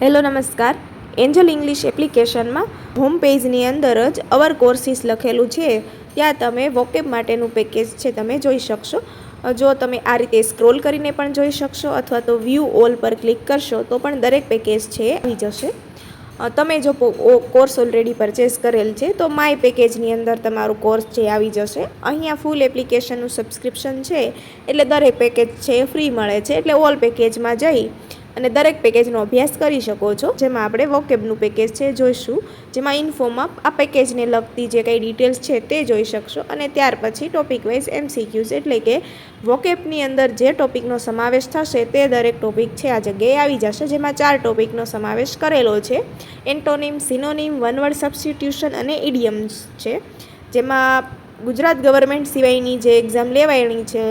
Hello નમસ્કાર. Angel English એપ્લિકેશનમાં home પેજની અંદર જ અવર કોર્સિસ લખેલું છે, ત્યાં તમે વોકેબ માટેનું પેકેજ છે તમે જોઈ શકશો. જો તમે આ રીતે સ્ક્રોલ કરીને પણ જોઈ શકશો અથવા તો વ્યૂ ઓલ પર ક્લિક કરશો તો પણ દરેક પેકેજ છે આવી જશે. તમે જો કોર્સ ઓલરેડી પરચેસ કરેલ છે તો માય પેકેજની અંદર તમારું કોર્સ છે આવી જશે. અહીંયા ફૂલ એપ્લિકેશનનું સબસ્ક્રિપ્શન છે એટલે દરેક પેકેજ છે ફ્રી મળે છે, એટલે ઓલ પેકેજમાં જઈ અને દરેક પેકેજનો અભ્યાસ કરી શકો છો. જેમાં આપણે વોકેબનું પેકેજ છે જોઈશું, જેમાં ઇન્ફોમાં આ પેકેજને લગતી જે કંઈ ડિટેલ્સ છે તે જોઈ શકશો. અને ત્યાર પછી ટોપિક વાઇઝ MCQs એટલે કે વોકેબની અંદર જે ટોપિકનો સમાવેશ થશે તે દરેક ટોપિક છે આ જગ્યાએ આવી જશે, જેમાં 4 ટોપિકનો સમાવેશ કરેલો છે. Antonym, synonym, one word substitution અને ઇડિયમ્સ છે. જેમાં ગુજરાત ગવર્મેન્ટ સિવાયની જે એક્ઝામ લેવાયણી છે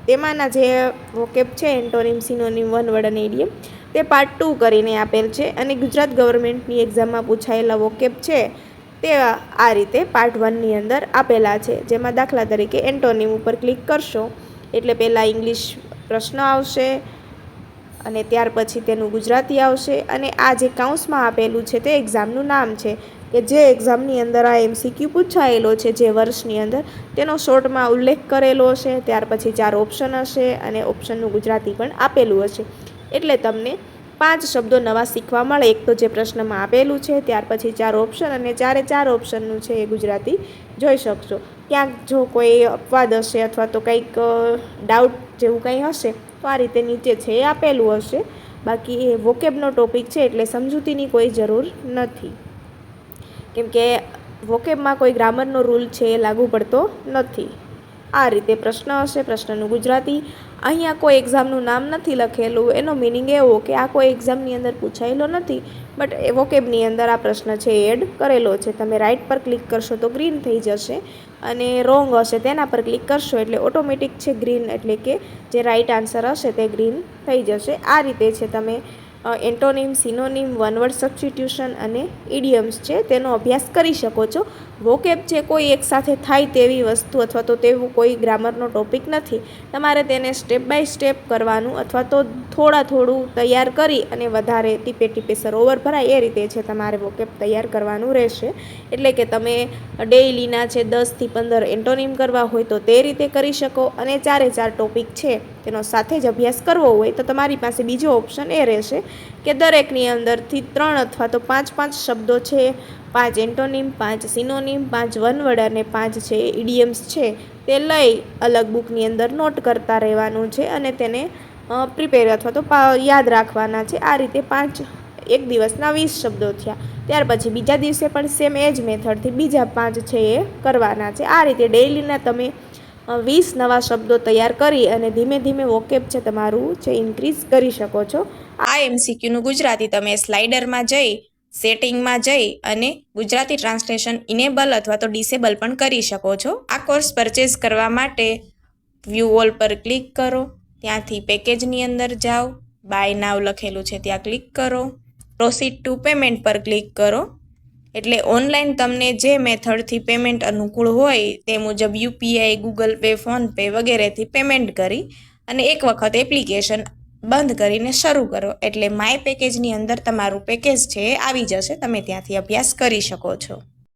તેમાંના જે વોકેબ છે એન્ટોનિમ, સિનોનિમ, વન વર્ડ અને ઇડિયમ તે પાર્ટ 2 કરીને આપેલ છે. અને ગુજરાત ગવર્મેન્ટની એક્ઝામમાં પૂછાયેલા વોકેબ છે તે આ રીતે પાર્ટ 1ની અંદર આપેલા છે. જેમાં દાખલા તરીકે એન્ટોનિમ ઉપર ક્લિક કરશો એટલે પહેલાં ઇંગ્લિશ પ્રશ્ન આવશે અને ત્યાર પછી તેનું ગુજરાતી આવશે, અને આ જે કાઉન્સમાં આપેલું છે તે એક્ઝામનું નામ છે કે જે એક્ઝામની અંદર આ MCQ પૂછાયેલો છે જે વર્ષની અંદર તેનો શોર્ટમાં ઉલ્લેખ કરેલો હશે. ત્યાર પછી 4 ઓપ્શન હશે અને ઓપ્શનનું ગુજરાતી પણ આપેલું હશે, એટલે તમને 5 શબ્દો નવા શીખવા મળે. એક તો જે પ્રશ્નમાં આપેલું છે, ત્યાર પછી 4 ઓપ્શન અને 4 ઓપ્શનનું છે એ ગુજરાતી જોઈ શકશો. ક્યાંક જો કોઈ અપવાદ હશે અથવા તો કંઈક ડાઉટ જેવું કંઈ હશે તો આ રીતે નીચે છે એ આપેલું હશે. બાકી એ વોકેબનો ટોપિક છે એટલે સમજૂતીની કોઈ જરૂર નથી, કેમકે વોકેબમાં કોઈ ગ્રામરનો રૂલ છે એ લાગુ પડતો નથી. આ રીતે પ્રશ્ન હશે, પ્રશ્નનું ગુજરાતી. અહીંયા કોઈ એક્ઝામનું નામ નથી લખેલું, એનો મિનિંગ એવો કે આ કોઈ એક્ઝામની અંદર પૂછાયેલો નથી, બટ એ વોકેબની અંદર આ પ્રશ્ન છે એડ કરેલો છે. તમે રાઇટ પર ક્લિક કરશો તો ગ્રીન થઈ જશે અને રોંગ હશે તેના પર ક્લિક કરશો એટલે ઓટોમેટિક છે ગ્રીન, એટલે કે જે રાઇટ આન્સર હશે તે ગ્રીન થઈ જશે. આ રીતે છે તમે antonym, synonym, one word substitution અને ઇડિયમ્સ છે તેનો અભ્યાસ કરી શકો છો. વોકેબ છે કોઈ એકસાથે થાય તેવી વસ્તુ અથવા તો તેવું કોઈ ગ્રામરનો ટોપિક નથી. તમારે તેને સ્ટેપ બાય સ્ટેપ કરવાનું અથવા તો થોડું તૈયાર કરી અને વધારે ટીપે સરોવર ભરાય એ રીતે છે તમારે વોકેબ તૈયાર કરવાનું રહેશે. એટલે કે તમે ડેઇલીના છે 10 થી 15 એન્ટોનિમ કરવા હોય તો તે રીતે કરી શકો, અને 4 ટોપિક છે તેનો સાથે જ અભ્યાસ કરવો હોય તો તમારી પાસે બીજો ઓપ્શન એ રહેશે કે દરેકની અંદરથી 3 અથવા તો 5 શબ્દો છે, 5 એન્ટોનિમ, 5 સિનોનિમ, 5 વન વર્ડ અને 5 છે ઇડિયમ્સ છે તે લઈ અલગ બુકની અંદર નોટ કરતા રહેવાનું છે અને તેને પ્રિપેર અથવા તો યાદ રાખવાના છે. આ રીતે એક દિવસના 20 શબ્દો થયા. ત્યાર પછી બીજા દિવસે પણ સેમ એ જ મેથડથી બીજા 5 છે એ કરવાના છે. આ રીતે ડેઇલીના તમે 20 નવા શબ્દો તૈયાર કરી અને ધીમે ધીમે વોકેબ છે તમારું છે ઇન્ક્રીઝ કરી શકો છો. આ MCQનું ગુજરાતી તમે સ્લાઇડરમાં જઈ સેટિંગમાં જઈ અને ગુજરાતી ટ્રાન્સલેશન ઇનેબલ અથવા તો ડિસેબલ પણ કરી શકો છો. આ કોર્સ પરચેઝ કરવા માટે વ્યૂ ઓલ પર ક્લિક કરો, ત્યાંથી પેકેજની અંદર જાઓ, બાય નાવ લખેલું છે ત્યાં ક્લિક કરો, પ્રોસીડ ટુ પેમેન્ટ પર ક્લિક કરો. એટલે ઓનલાઈન તમને જે મેથડથી પેમેન્ટ અનુકૂળ હોય તે મુજબ UPI, ગૂગલ પે, ફોનપે વગેરેથી પેમેન્ટ કરી અને એક વખત એપ્લિકેશન બંધ કરીને શરૂ કરો એટલે માય પેકેજની અંદર તમારું પેકેજ છે એ આવી જશે. તમે ત્યાંથી અભ્યાસ કરી શકો છો.